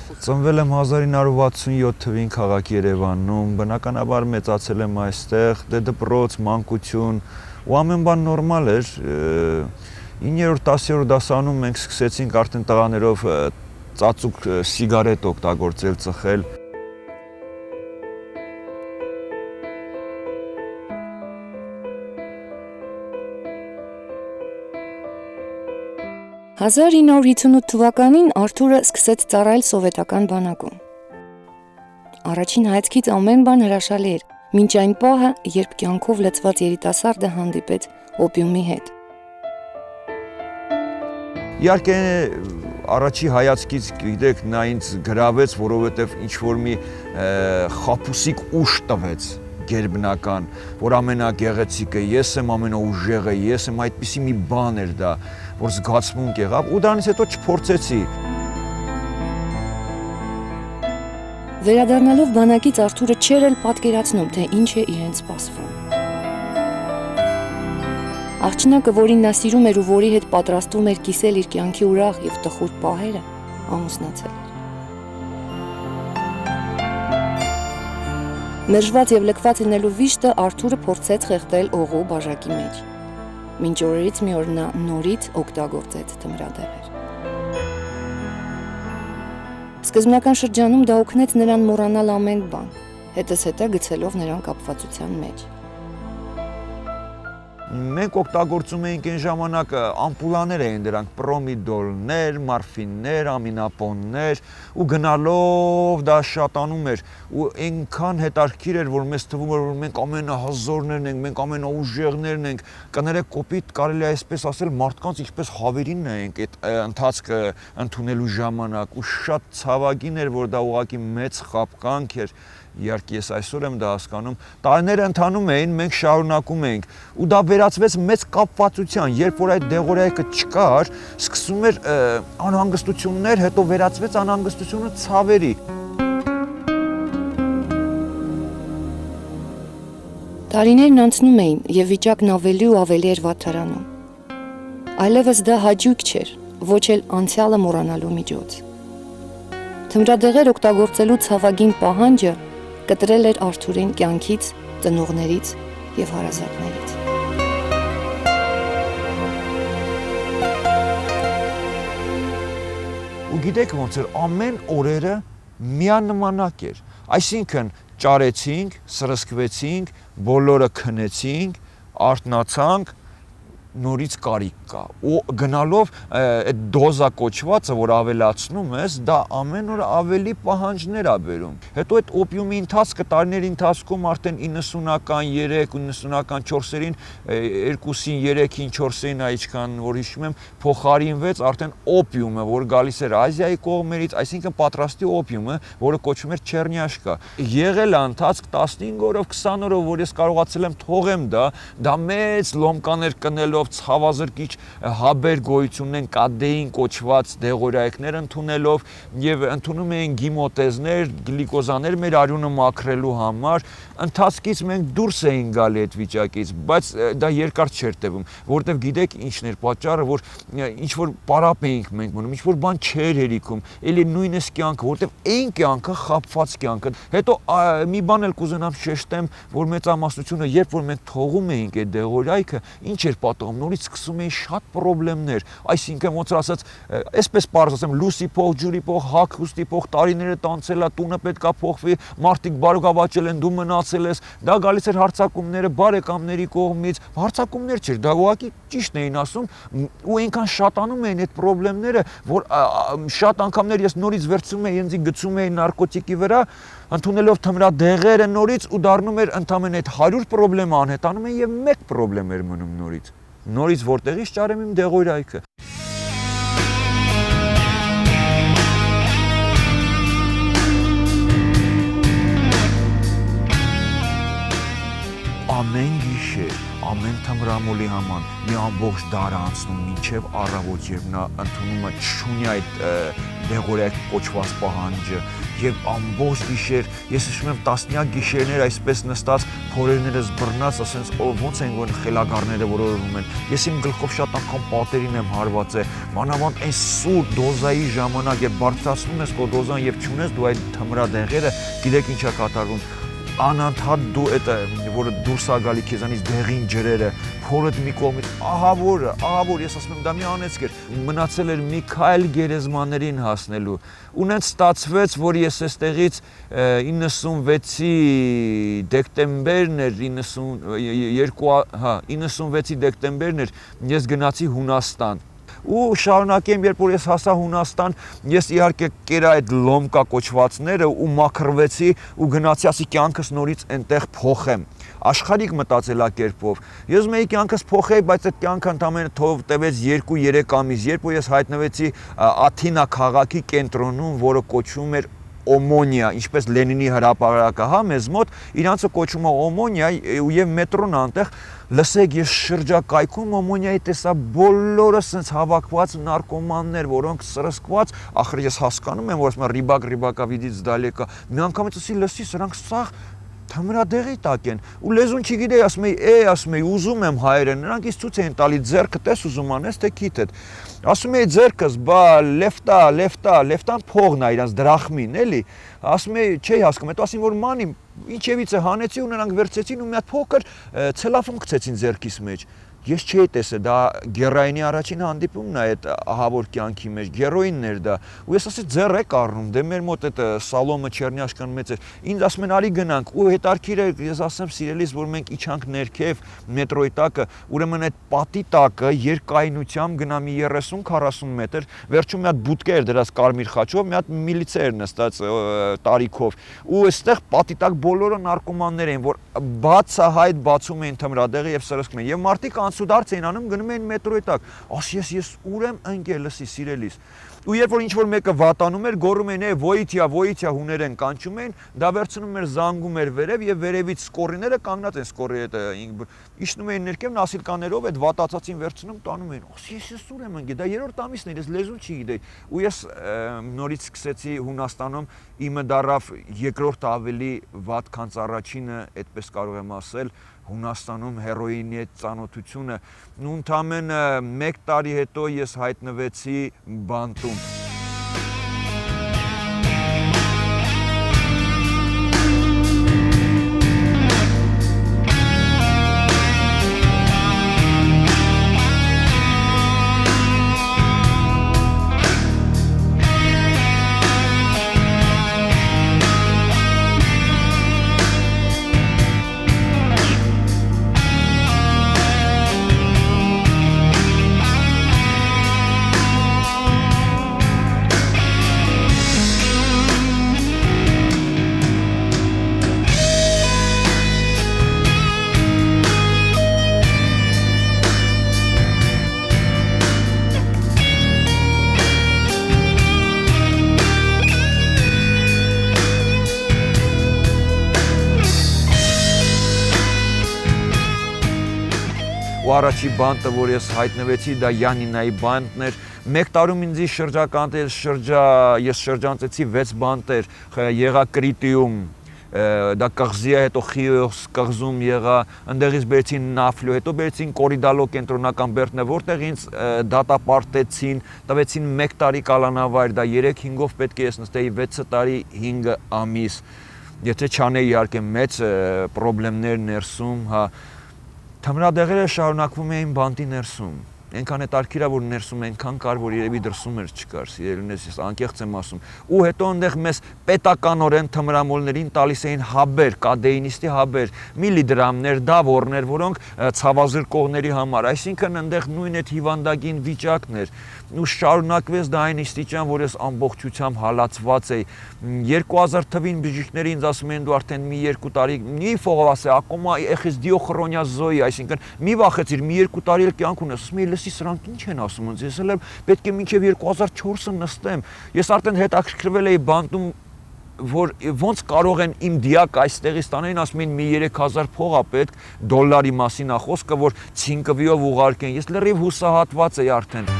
Ծնվել եմ 1967 թվին քաղաք Երևանում, բնականաբար մեծացել եմ այստեղ, դպրոց, մանկություն, ու ամեն բան նորմալ էր։ 9-րդ, 10-րդ դասանում մենք սկսեցինք արդեն տղաներով ծածուկ սիգարետ օգտագործել, ծխել։ 1958 թվականին Արթուրը սկսեց ծառայել սովետական բանակում։ Առաջին հայացքից ամեն բան հրաշալի էր, մինչ այն պահը, երբ կյանքով լցված երիտասարդը հանդիպեց օպիումի հետ։ Իհարկե, առաջի հայացքից, գիտեք, նա ինձ գրավեց, որովհետև ինչ-որ մի խաբուսիկ ուժ տվեց գերբնական, որ ամենագեղեցիկը ես եմ, ամենաուժեղը ես եմ, այդպիսի մի բան էր դա, որ զգացմունք եղավ, ու դրանից հետո չփորձեցի։ Վերադառնալով բանակից Արթուրը չէր էլ պատկերացնում, թե ինչ է իրեն սպասվում։ Աղջնակը, որին նա սիրում էր ու որի հետ պատրաստվում էր կիսել իր կյանքի ուրախ եւ տխուր պահերը, ամուսնացել էր։ Մերժված եւ լքված լինելու վիշտը Արթուրը փորձեց խեղդել օղու բաժակի մեջ։ Մինչ օրերից մի օր նա նորից օգտագործեց թմրադեղեր։ Սկզբնական շրջանում դա օգնեց նրան մոռանալ ամեն բան, հետզհետե գցելով նրան կապվածության մեջ։ Մենք օգտագործում էինք այն ժամանակ ամպուլաներ էին դրանք, պրոմիդոլներ, մարֆիններ, ամինապոններ, ու գնալով դա շատանում էր, ու այնքան հետաքրքիր էր, որ մեզ թվում էր, որ մենք ամենահզորներն ենք, մենք ամենաուժեղներն ենք, կներեք կոպիտ կարելի է այսպես ասել, մարդկանց ինչպես հավերին նայենք այդ ընթացքը ընդունելու ժամանակ, ու շատ ցավագին էր, որ դա ուղղակի մեծ խաբկանք էր։ Իհարկե ես այսօր եմ դա հասկանում, տարիները ընթանում էին, մենք շարունակում էինք, ու դա վերածվեց մեծ կապվածության, երբ որ այդ դեղորայքը չկար, սկսում էր անհանգստություններ, հետո վերածվեց անհանգստությունը ցավերի։ Տարիներն անցնում էին, եւ վիճակն ավելի ու ավելի էր վատթարանում։ Այլևս դա հաճույք չէր, ոչ էլ անցյալը մոռանալու միջոց։ Թմրադեղեր օգտագործելու ցավագին պահանջը կտրել էր Արթուրին կյանքից, ծնողներից եւ հարազատներից։ Ու գիտեք ոնց էր, ամեն օրերը միանմանակ էր, այսինքն ճարեցինք, սրսկվեցինք, բոլորը քնեցինք, արթնացանք, նորից կարիք կա, ու գնալով այդ դոզա կոչվածը, որ ավելացնում ես, դա ամեն օր ավելի պահանջներ ա բերում։ Հետո այդ օպիումի ընթացքը տարիների ընթացքում արդեն 90-ական 3, 90-ական 4-երին, 2-ին, 3-ին, 4-ին, այդքան որ հիշում եմ, փոխարինվեց արդեն օպիումը, որ գալիս էր Ազիայի կողմերից, այսինքն պատրաստի օպիումը, որը կոչվում էր չեռնյաշկա։ Եղել է ընթացք 15 օրով, 20 օրով, որ ես կարողացել եմ թողեմ դա մեծ լոմկաներ կնելով ցավազրկիչ հաբեր գոյություն են կադեին կոչված դեղորայքներ ընդունելով եւ ընդունում էին գիմոտեզներ, գլիկոզաներ մեր արյունը մաքրելու համար, ընթացքից մենք դուրս էին գալի այդ վիճակից, բայց դա երկար չէր տևում, որովհետեւ գիտեք ինչն էր պատճառը, որ ինչ որ պարապ էինք մենք մնում, ինչ որ բան չէր հերիքում, էլի նույնս կյանքը, որովհետեւ այն կյանքը խաբված կյանքը։ Հետո մի բան էլ կուզենամ շեշտեմ, որ մեծամասնությունը երբ որ մենք թողում էինք այդ դեղորայքը, ինչ էր պատահում, նորից սկսում էին շատ խնդիրներ, այսինքն ոնց որ ասած, այսպես պարզ ասեմ, լուսի փող, ջուրի փող, հագուստի փող, տարիները տանցել է, տունը պետքա փոխվի, մարդիկ բարգավաճել են, դու մնացել ես, դա գալիս էր հարձակումները բարեկամների կողմից, հարձակումներ չէր, դա ուղղակի ճիշտն էին ասում, ու այնքան շատանում էին այդ խնդիրները, որ շատ անգամներ ես նորից վերցնում էի, ինձ գցում էի նարկոտիկի վրա, ընդունելով թմրադեղերը նորից ու դառնում էր ընդամենը այդ 100 խնդիրը անհետանում են եւ մեկ խնդրեմ էր մնում նորից որտեղից ճարեմ իմ դեղորայքը։ Ամեն գիշեր, ամեն թմրադեղեր թմրամոլի համար մի ամբողջ դար անցնում մինչև առավոտ, երբ նա ընդունում է չունի այդ դեղորայք կոչված պահանջը եւ ամբողջ գիշեր ես հիշում եմ տասնյակ գիշերներ այսպես նստած փորերներս բռնած ասենց ոնց են որ խելագարները որորվում են ես իմ գլխով շատ անգամ պատերին եմ հարվածել մանավանդ այն սուր դոզայի ժամանակ երբ բարձրացնում ես քո դոզան եւ չունես դու այդ թմրադեղերը գիտեք ինչա կատարվում անընդհատ դու այդ որը դուրս է գալի քեզանից դեղին ջրերը փորդ մի կողմից ահավոր ես ասում եմ դա մի անեծք էր մնացել էր մի քայլ գերեզմաներին հասնելու ունենց ստացվեց որ ես այստեղից 96-ի դեկտեմբերն էր 96-ի դեկտեմբերն էր ես գնացի Հունաստան ու շարունակեմ երբ որ ես հասա Հունաստան ես իհարկե կերա այդ լոմկա կոչվածները ու մաքրվեցի ու գնացի ասի կյանքս նորից այնտեղ փոխեմ աշխարհիկ մտածելակերպով ես մեի կյանքս փոխեի բայց այդ կյանքը ընդամենը թող տևեց 2-3 ամիս երբ որ ես հայտնվեցի Աթինա քաղաքի կենտրոնում որը կոչվում էր Օմոնիա, ինչպես Լենինի հրապարակը, հա, մեզ մոտ, իրանցը կոչում է Օմոնիա եւ մետրոն անտեղ, լսեք, ես շրջակայքում Օմոնիայի տեսա բոլորը սենց հավաքված նարկոմաններ, որոնք սրսկված, ախր ես հասկանում եմ, որ ասում ռիբակա վիդից դալեկա, մի անգամից ասի լսի, սրանք սաղ թմրադեղի տակ են ու լեզուն չգիտեի ասում էի ուզում եմ հայերեն նրանք ինձ ցույց էին տալի ձեռքը տես ուզում անես թե քիթդ ասում էի ձեռքս բա լեֆտան փողն է իրանց դրախմին էլի ասում էի չէի հասկանում հետո ասին որ մանի ինչևից է հանեցի ու նրանք վերցեցին ու մի հատ փոքր ցելոֆան գցեցին ձեռքիս մեջ ես չէի տեսել դա գերոյինի առաջին հանդիպումն է այդ ահավոր կյանքի մեջ գերոյինն էր դա ու ես ասեցի ձեռ եք առնում դե մեր մոտ այդ Սալոմը Չերնյաշկան մեծ էր ինձ ասում են արի գնանք ու հետարքիր է ես ասեմ սիրելիս որ մենք իջանք ներքև մետրոյի տակը ուրեմն այդ պատի տակը երկայնությամբ գնա մի 30-40 մետր վերջում մի հատ բուտկա էր դրած կարմիր խաչով մի հատ միլիցիա էր նստած տարիքով ու այստեղ պատի տակ բոլորը նարկոմաններ էին որ բացահայտ բացում էին թմրադեղը եւ սրսկում էին եւ մարդիկ անցուդարձ էին անում գնում էին մետրոյի տակ ասի ես ուր եմ ընկել լսի սիրելիս ու երբ որ ինչ որ մեկը վատանում էր գոռում էին ոյթիա հուներեն կանչում էին դա վերցնում էր զանգում էր վերև եւ վերևից սկորիները կանգնած են սկորի հետ իջնում էին ներքև նասիլկաներով այդ վատացածին վերցնում տանում էին ասի ես ուր եմ ընկել դա երրորդ ամիսն էր ես լեզուն չգիտեի ու ես նորից սկսեցի Հունաստանում իմը դարավ երկրորդ ավելի վատ քան առաջինը այդպես կարող եմ ասել Հունաստանում հերոինի հետ ծանոթությունը ու ընդամենը 1 տարի հետո ես հայտնվեցի Բանտում ու առաջի բանտը, որ ես հայտնվեցի, դա Յանինայի բանտն էր։ 1 տարում ինձ ես շրջանցեցի 6 բանտեր, եղա Կրիտիում, դա կղզի է, հետո Խիոս կղզում եղա, ընդեղից բերեցին Նաֆլյո, հետո բերեցին Կորիդալո կենտրոնական բերդն է, որտեղ ինձ դատապարտեցին, տվեցին 1 տարի կալանավայր, դա 3-5-ով պետք է ես նստեի 6 տարի 5 ամիս, եթե չանեի իհարկե մեծ պրոբլեմներ ներսում, հա, թմրադեղերը շարունակվում էին բանտի ներսում, այնքան հետարքիր է, որ ներսում այնքան կար, որ երևի դրսում էր չկար, սիրելիներս, ես անկեղծ եմ ասում, ու հետո այնտեղ մեզ պետականորեն թմրամոլներին տալիս էին հաբեր, կադեինիստի հաբեր, միլիդրամներ, դավորներ, որոնք ցավազրկողների համար, այսինքն այնտեղ նույն այդ հիվանդագին վիճակն էր, ու շարունակվեց դա այն աստիճան, որ ես ամբողջությամբ հալածված էի, 2000 թվին բժիշկները ինձ ասում են դու արդեն մի 2 տարի, մի ֆողվաս է, ակոմա եղես դիոխրոնիազոյի, այսինքն մի վախեցիր, մի 2 տարի էլ կյանք ունես, ասում եմ լսի սրանք ինչ են ասում ինձ, ես էլ պետք է մինչև 2004-ը նստեմ, ես արդեն հետաքրքրվել էի բանտում որ ոնց կարող են իմ դիակ այստեղից տանեն, ասում են մի 3000 փող է պետք, դոլարի մասին է խոսքը, որ ցինկվիով ուղարկեն։ Ես լրիվ հուսահատված էի արդեն։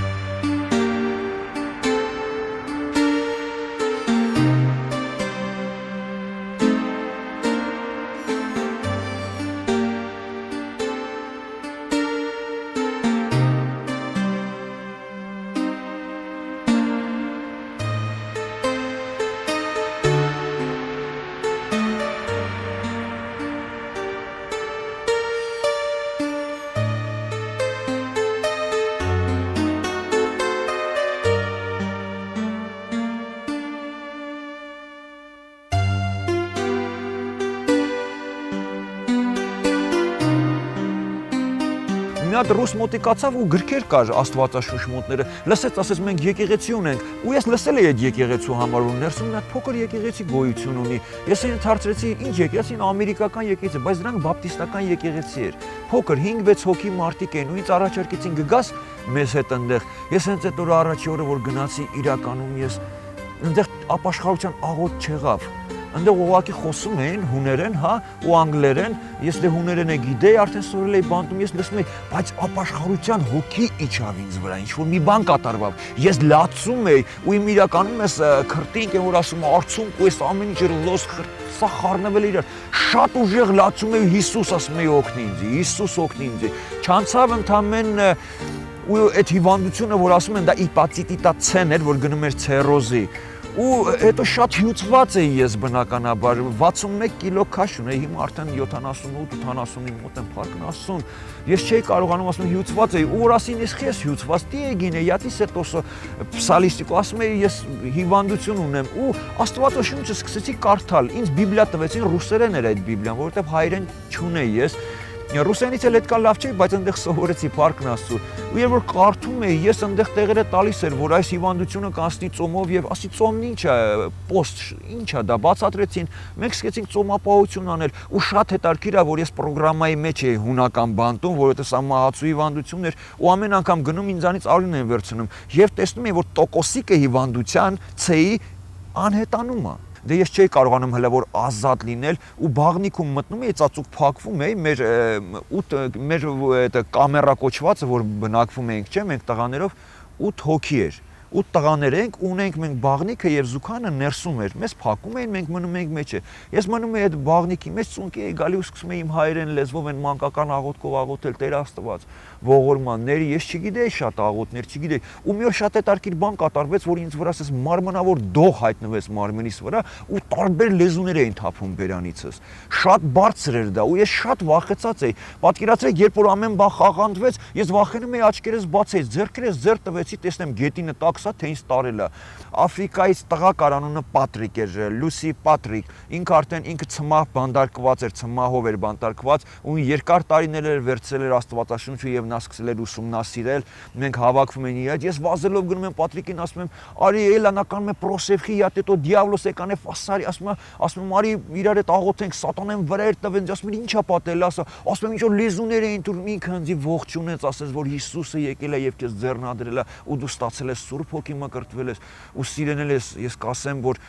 Մի հատ ռուս մոտիկացավ ու գրքեր կար Աստվածաշունչ մոտները, լսեց, ասեց մենք եկեղեցի ունենք, ու ես լսել էի այդ եկեղեցու համար, ու ներսում մի հատ փոքր եկեղեցի գոյություն ունի։ Ես այն հարցրեցի, ինչ եկեղեցին, ամերիկական եկեղեցի, բայց դրանք բապտիստական եկեղեցի էր։ Փոքր 5-6 հոգի մարդիկ էին, ու ինձ առաջարկեցին գգաս մեզ հետ այնտեղ։ Ես հենց այդ օրը առաջի օրը որ գնացի, իրականում ես այնտեղ ապաշխարության աղոթ չեղավ։ Այնտեղ ուղղակի խոսում էին հուներեն, հա, ու անգլերեն, ես դե հուներեն է գիտեի, արդեն սովորել էի բանտում, ես լսում էի, բայց ապաշխարության հոգի իջավ ինձ վրա, ինչ-որ մի բան կատարվավ։ Ես լացում էի, ու իմ իրականում ես քրտինք են, որ ասում արցունք, ու ես ամեն ինչ լոս սա խառնվել իրար։ Շատ ուժեղ լացում էի, Հիսուս ասում էի օգնի ինձ, Հիսուս օգնի ինձ։ Չանցավ ընդամեն ու այդ հիվանդությունը, որ ասում են դա հեպատիտիտ C-ն էր, որ գնում էր ցիրոզի։ Ու հետո շատ հյուծված էի ես բնականաբար, 61 կիլո քաշ ունեի, հիմա արդեն 78-79 մոտ եմ փառքն Աստծուն։ Ես չէի կարողանում, ասում եմ հյուծված էի, ու որ ասին ես քեզ հյուծված, դիեգինե, յատի սետոսը փսալիստիկո, ասում էի ես հիվանդություն ունեմ, ու Աստվածաշունչը սկսեցի կարդալ, ինձ Բիբլիա տվեցին, ռուսերեն էր այդ Բիբլիան, որովհետև հայերեն չունեի ես։ Ռուսերենից էլ այդքան լավ չէի, բայց այնտեղ սովորեցի փառքն Աստծո։ Ու երբ որ կարդում էի, ես այնտեղ տեղերը տալիս էր, որ այս հիվանդությունը կանցնի ծոմով եւ ասի ծոմն ինչ է, պոստ, ինչ է դա, բացատրեցին։ Մենք սկսեցինք ծոմապահություն անել, ու շատ հետաքրքիր է, որ ես պրոգրամայի մեջ էի հունական բանտում, որովհետեւ սա մահացու հիվանդություն էր, ու ամեն անգամ գնում ինձանից արյուն են վերցնում եւ տեսնում եմ, որ տոկոսիկը հիվանդության C-ի անհետանում է։ Դե ես չէի կարողանում հələ որ ազատ լինել ու բաղնիքում մտնում էի, ծածուկ փակվում էի, մեր այդ կամերա կոչվածը, որ բնակվում էինք, չէ, մենք տղաներով 8 հոգի էր։ 8 տղաներ ենք, ունենք մենք բաղնիքը եւ զուքանը ներսում էր։ Մեզ փակում էին, մենք մնում էինք մեջը։ Ես մնում էի այդ բաղնիկի մեջ, ծունկի էի գալի ու սկսում էի իմ հայերեն լեզվով այն մանկական աղոթքով աղոթել Տեր Աստված, ողորմանների, ես չգիտեի շատ աղոթներ, չգիտեի։ Ու մի օր շատ հետաքրքիր բան կատարվեց, որ ինձ վրա ասես մարմնավոր դող հայտնվեց մարմնիս վրա ու տարբեր լեզուներ էին թափում բերանիցս։ Շատ բարձր էր դա ու ես շատ վախեցած էի։ Պատկերացրեք, երբ որ ամեն բան խաղանթվեց, ես վախենում էի աչքերս բացեի, ձեռքերս ձեռ տվեցի, տեսնեմ գետինը տաքսա, թե ինձ տարել է։ Աֆրիկայից տղա կար, անունը Պատրիկ էր, Լուսի Պատրիկ։ Ինքը արդեն ինքը ցմահ բանդարկված էր, ցմահով էր բանդարկված, ու երկար տարիներ էր վերցրել էր Աստվածաշունչը եւ նա սկսել էր ուսումնասիրել։ Մենք հավաքվում ենք իր, ես վազելով գնում եմ Պատրիկին, ասում եմ, արի էլանական մե պրոսեվխի յատետո դիավլոս եկան է ֆասարի, ասում եմ, արի իրար հետ աղոթենք, սատանեն վրա էր տվեն, ասում եմ, ի՞նչ է պատել, ասում եմ, ինչ որ լեզուներ էին դուրս, ինքը ինձ ողջունեց, ասես, որ Հիսուսը եկել է եւ քեզ ձեռնադրել է ու դու ստացել ես Սուրբ Հոգի մկրտվել ես ու սիրենել ես կասեմ, որ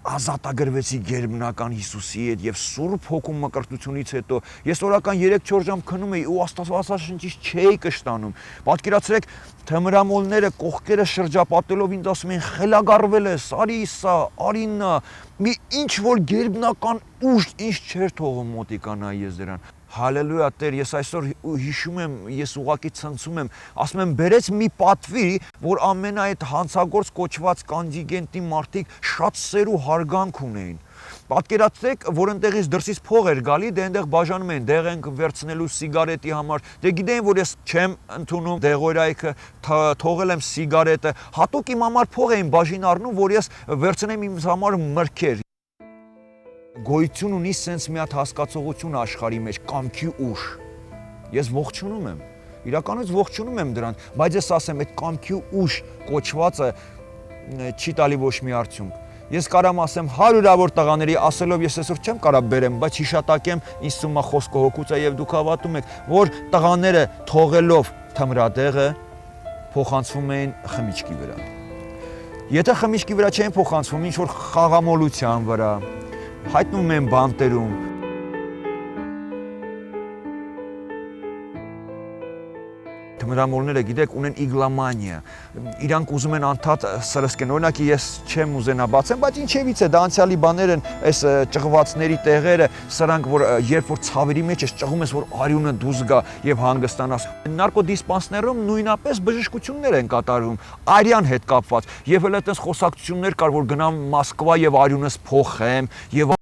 ազատագրվեցի գերբնական Հիսուսի հետ եւ Սուրբ Հոգու մկրտությունից հետո ես օրական 3-4 ժամ քնում էի ու Աստվածաշնչից չէի կշտանում։ Պատկերացրեք, թմրամոլները կողքերը շրջապատելով ինձ ասում են խելագարվել ես, արի սա, արինա, մի ինչ որ գերբնական ուժ ինչ չէր թողում մոտիկանա ես դրան։ Հալելույա Տեր, ես այսօր հիշում եմ, ես ուղակի ցնցում եմ, ասում եմ, բերեց մի պատվի, որ ամենա այդ հանցագործ կոչված կոնտինգենտի մարդիկ շատ սեր ու հարգանք ունեին։ Պատկերացրեք, որ այնտեղից դրսից փող էր գալի, դե այնտեղ բաժանում էին, դեղ ենք վերցնելու սիգարետի համար։ Դե գիտեին, որ ես չեմ ընդունում դեղորայքը, թողել եմ սիգարետը, հատուկ իմ համար փող էին բաժին առնում, որ ես վերցնեմ իմ համար մրգեր։ Գոյություն ունի սենց մի հատ հասկացողություն աշխարհի մեջ, կամքի ուժ։ Ես ողջունում եմ, իրականից ողջունում եմ դրան, բայց ես ասեմ, այդ կամքի ուժ կոչվածը չի տալի ոչ մի արդյունք։ Ես կարամ ասեմ 100-ավոր տղաների ասելով ես այսօր չեմ կարա բերեմ, բայց հիշատակեմ ինձ թվում է խոսքը հոգուց է եւ դուք հավատում եք, որ տղաները թողելով թմրադեղը փոխանցվում էին խմիչքի վրա։ Եթե խմիչքի վրա չեն փոխանցվում, ինչ որ խաղամոլության վրա, հայտնում են բանտերում, Թմրամոլները, գիտեք, ունեն իգլոմանիա։ Իրանք ուզում են անդադ սրսկեն։ Օրինակ ես չեմ ուզենա բացեմ, բայց ինչևից է, դա անցյալի բաներ են, այս ճղվածների տեղերը, սրանք որ երբ որ ցավերի մեջ ես ճղում ես, որ արյունը դուրս գա եւ հանգստանաս։ Նարկոդիսպանսներում նույնապես բժշկություններ են կատարվում արյան հետ կապված։ Եվ հենց այդպես խոսակցություններ կար, որ գնամ Մոսկվա եւ արյունս փոխեմ եւ